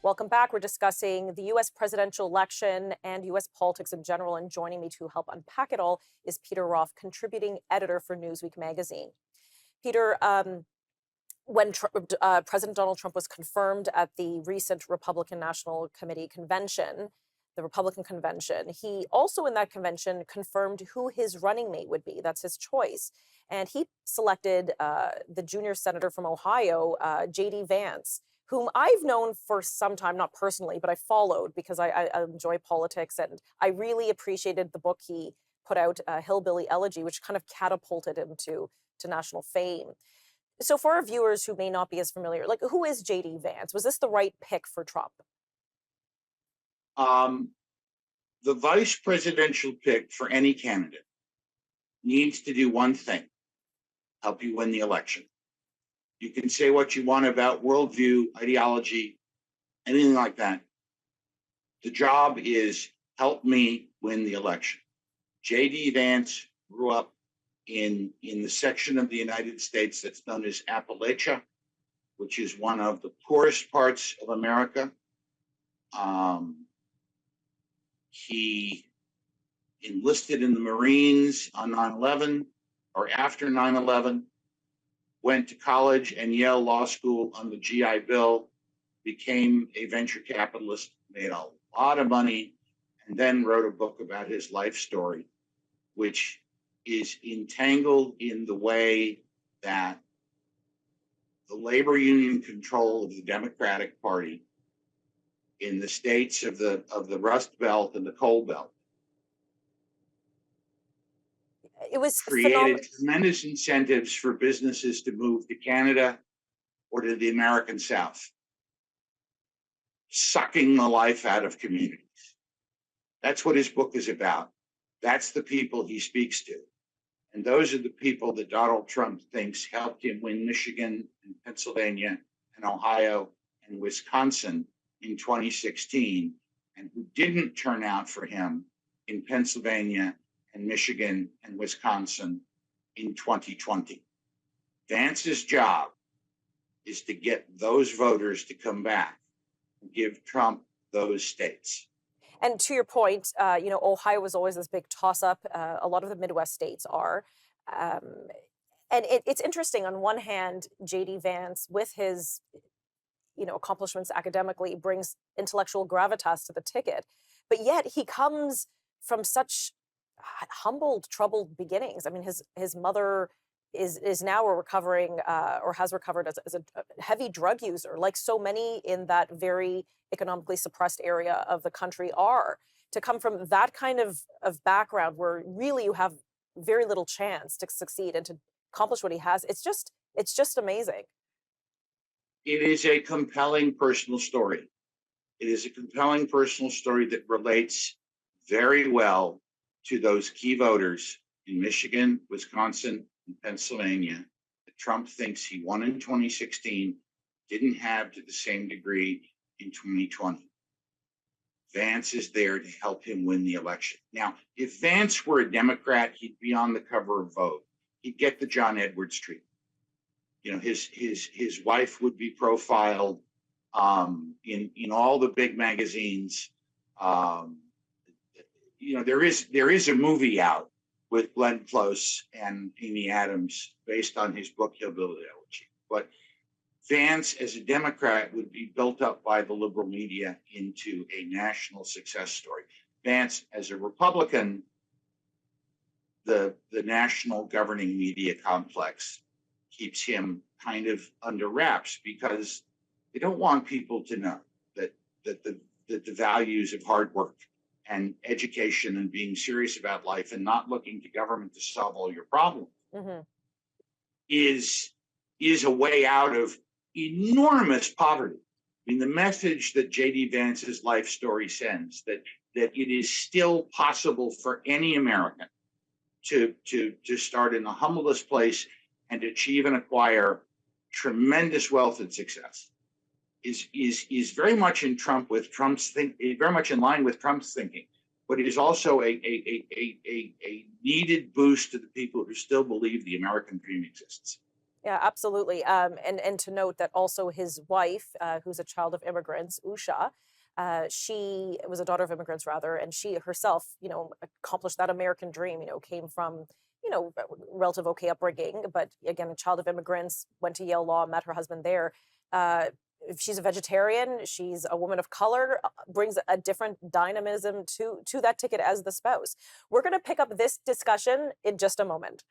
Welcome back. We're discussing the U.S. presidential election and U.S. politics in general. And joining me to help unpack it all is Peter Roff, contributing editor for Newsweek magazine. Peter, when President Donald Trump was confirmed at the recent Republican National Committee convention, the Republican convention, he also in that convention confirmed who his running mate would be. That's his choice. And he selected the junior senator from Ohio, JD Vance, whom I've known for some time, not personally, but I followed because I enjoy politics. And I really appreciated the book he put out, Hillbilly Elegy, which kind of catapulted him to national fame. So for our viewers who may not be as familiar, like, who is JD Vance? Was this the right pick for Trump? The vice presidential pick for any candidate needs to do one thing: help you win the election. You can say what you want about worldview, ideology, anything like that. The job is help me win the election. JD Vance grew up in the section of the United States that's known as Appalachia, which is one of the poorest parts of America. He enlisted in the Marines on 9/11 or after 9/11, went to college and Yale Law School on the GI Bill, became a venture capitalist, made a lot of money, and then wrote a book about his life story, which is entangled in the way that the labor union control of the Democratic Party in the states of the Rust Belt and the Coal Belt It was created tremendous incentives for businesses to move to Canada or to the American South, sucking the life out of communities. That's what his book is about. That's the people he speaks to. And those are the people that Donald Trump thinks helped him win Michigan and Pennsylvania and Ohio and Wisconsin in 2016, and who didn't turn out for him in Pennsylvania and Michigan and Wisconsin in 2020. Vance's job is to get those voters to come back and give Trump those states. And to your point, Ohio was always this big toss-up. A lot of the Midwest states are. And it's interesting. On one hand, JD Vance, with his accomplishments academically, brings intellectual gravitas to the ticket. But yet he comes from such humbled, troubled beginnings. I mean, his mother is now recovering or has recovered as a heavy drug user, like so many in that very economically suppressed area of the country are. To come from that kind of background where really you have very little chance to succeed and to accomplish what he has, it's just amazing. It is a compelling personal story. It is a compelling personal story that relates very well to those key voters in Michigan, Wisconsin, and Pennsylvania that Trump thinks he won in 2016, didn't have to the same degree in 2020. Vance is there to help him win the election. Now, if Vance were a Democrat, he'd be on the cover of Vogue. He'd get the John Edwards treatment. His wife would be profiled in all the big magazines. There is a movie out with Glenn Close and Amy Adams based on his book Hillbilly Elegy. But Vance, as a Democrat, would be built up by the liberal media into a national success story. Vance, as a Republican, the national governing media complex keeps him kind of under wraps because they don't want people to know that the values of hard work and education and being serious about life and not looking to government to solve all your problems is a way out of enormous poverty. I mean, the message that JD Vance's life story sends, that it is still possible for any American to start in the humblest place and achieve and acquire tremendous wealth and success, is very much in very much in line with Trump's thinking, but it is also a needed boost to the people who still believe the American dream exists. Yeah, absolutely. And to note that also his wife, who's a child of immigrants, Usha, she was a daughter of immigrants rather, and she herself, accomplished that American dream. Came from relative okay upbringing, but again, a child of immigrants, went to Yale Law, met her husband there. Uh, she's a vegetarian. She's a woman of color. Brings a different dynamism to that ticket as the spouse. We're going to pick up this discussion in just a moment.